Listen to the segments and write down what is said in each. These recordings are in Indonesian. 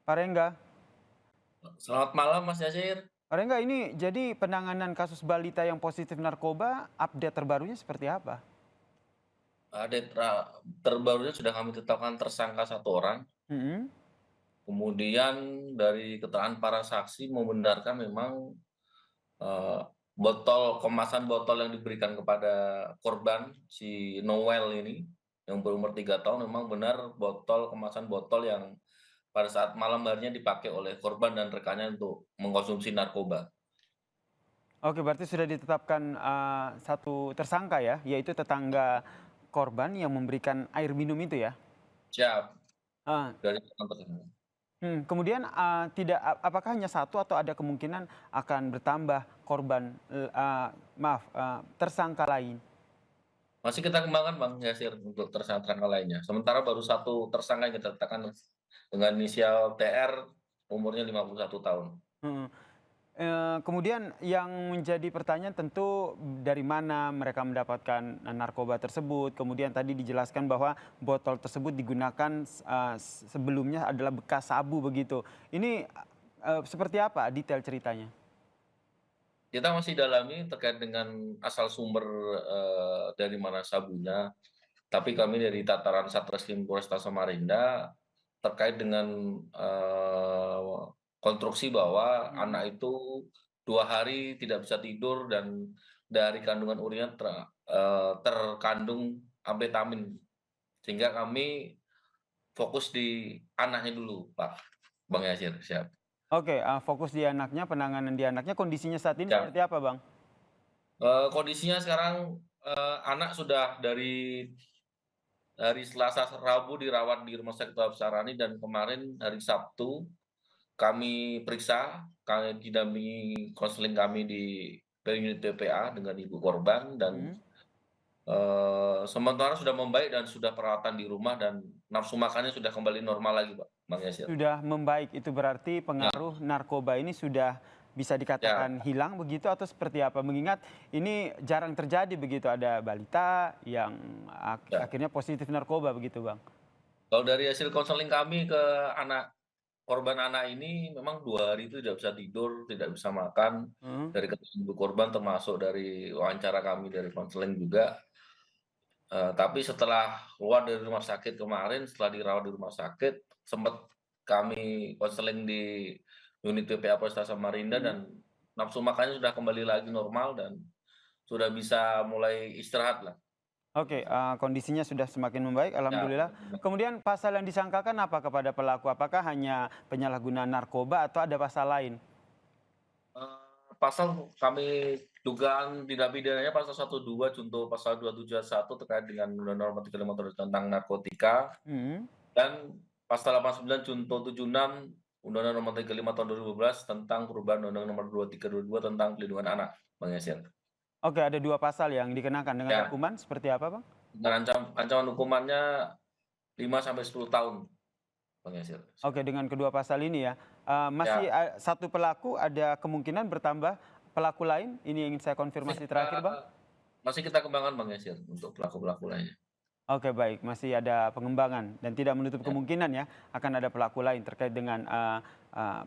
Pak Rengga. Selamat malam Mas Yasir. Pak Rengga, ini jadi penanganan kasus balita yang positif narkoba, update terbarunya seperti apa? Terbarunya sudah kami tetapkan tersangka satu orang. Mhm. Kemudian dari keterangan para saksi membenarkan memang eh, kemasan botol yang diberikan kepada korban si Noel ini yang berumur 3 tahun memang benar kemasan botol yang pada saat malam harinya dipakai oleh korban dan rekannya untuk mengkonsumsi narkoba. Oke, berarti sudah ditetapkan satu tersangka ya, yaitu tetangga korban yang memberikan air minum itu ya? Siap Ah, dari teman tersangka. kemudian apakah hanya satu atau ada kemungkinan akan bertambah korban, tersangka lain? Masih kita kembangkan Bang Yasir untuk tersangka lainnya. Sementara baru satu tersangka yang kita tetapkan dengan inisial TR umurnya 51 tahun. Mhm. Kemudian yang menjadi pertanyaan tentu dari mana mereka mendapatkan narkoba tersebut. Kemudian tadi dijelaskan bahwa botol tersebut digunakan sebelumnya adalah bekas sabu begitu. Ini seperti apa detail ceritanya? Kita masih dalami terkait dengan asal sumber dari mana sabunya. Tapi kami dari tataran Satreskrim Polresta Samarinda terkait dengan konstruksi bahwa Mhm. anak itu 2 hari tidak bisa tidur dan dari kandungan urinnya terkandung amfetamin. Sehingga kami fokus di anaknya dulu, Pak Bang Yasir. Siap. Oke, fokus di anaknya, penanganan di anaknya. Kondisinya saat ini seperti Siap. apa, Bang? Kondisinya sekarang anak sudah dari Selasa Rabu dirawat di Rumah Sakit Wahab Sarani dan kemarin hari Sabtu kami periksa, kami didampingi konseling kami di unit PPA dengan ibu korban dan Mhm. sementara sudah membaik dan sudah perawatan di rumah dan nafsu makannya sudah kembali normal lagi, Pak Bang Yasir. Sudah membaik, itu berarti Ya, pengaruh narkoba ini sudah bisa dikatakan ya, hilang begitu atau seperti apa? Mengingat ini jarang terjadi begitu, ada balita yang ya. akhirnya positif narkoba begitu, Bang. Kalau dari hasil konseling kami ke anak korban anak ini memang 2 hari itu tidak bisa tidur, tidak bisa makan. Mhm. Dari keterangan ibu korban termasuk dari wawancara kami dari konseling juga. Tapi setelah keluar dari rumah sakit kemarin, setelah dirawat di rumah sakit, sempat kami konseling di unit PPA Polresta Samarinda Mhm. dan nafsu makannya sudah kembali lagi normal dan sudah bisa mulai istirahat lah. Oke, kondisinya sudah semakin membaik, Ya, alhamdulillah. Kemudian pasal yang disangkakan apa kepada pelaku? Apakah hanya penyalahgunaan narkoba atau ada pasal lain? pasal kami dugaan tindak pidananya pasal 12 junto pasal 27 ayat 1 terkait dengan Undang-Undang Nomor 35 Tahun tentang narkotika Mhm. dan pasal 89 junto 76 Undang-Undang Nomor 35 Tahun 2012 tentang perubahan Undang-Undang Nomor 23 2022 tentang pelindungan anak, Bang Yasin. Oke, ada 2 pasal yang dikenakan dengan Ya, hukuman seperti apa, Bang? dengan ancaman hukumannya 5 sampai 10 tahun, Bang Yasir. Oke, dengan kedua pasal ini ya, masih Ya, satu pelaku, ada kemungkinan bertambah pelaku lain? Ini yang ingin saya masih konfirmasi kita terakhir, Bang. masih kita kembangkan Bang Yasir untuk pelaku-pelaku lainnya. Oke, baik, masih ada pengembangan dan tidak menutup Ya, kemungkinan ya, akan ada pelaku lain terkait dengan,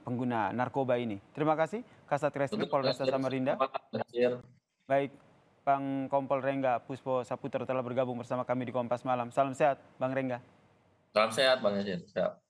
pengguna narkoba ini. Terima kasih Kasat Reskrim betul Polresta Bang Yasir. Samarinda. Selamat, Bang Yasir. Baik, Bang Kompol Rengga Puspo Saputra telah bergabung bersama kami di Kompas Malam. Salam sehat, Bang Rengga. Salam sehat Bang Yasir. Siap.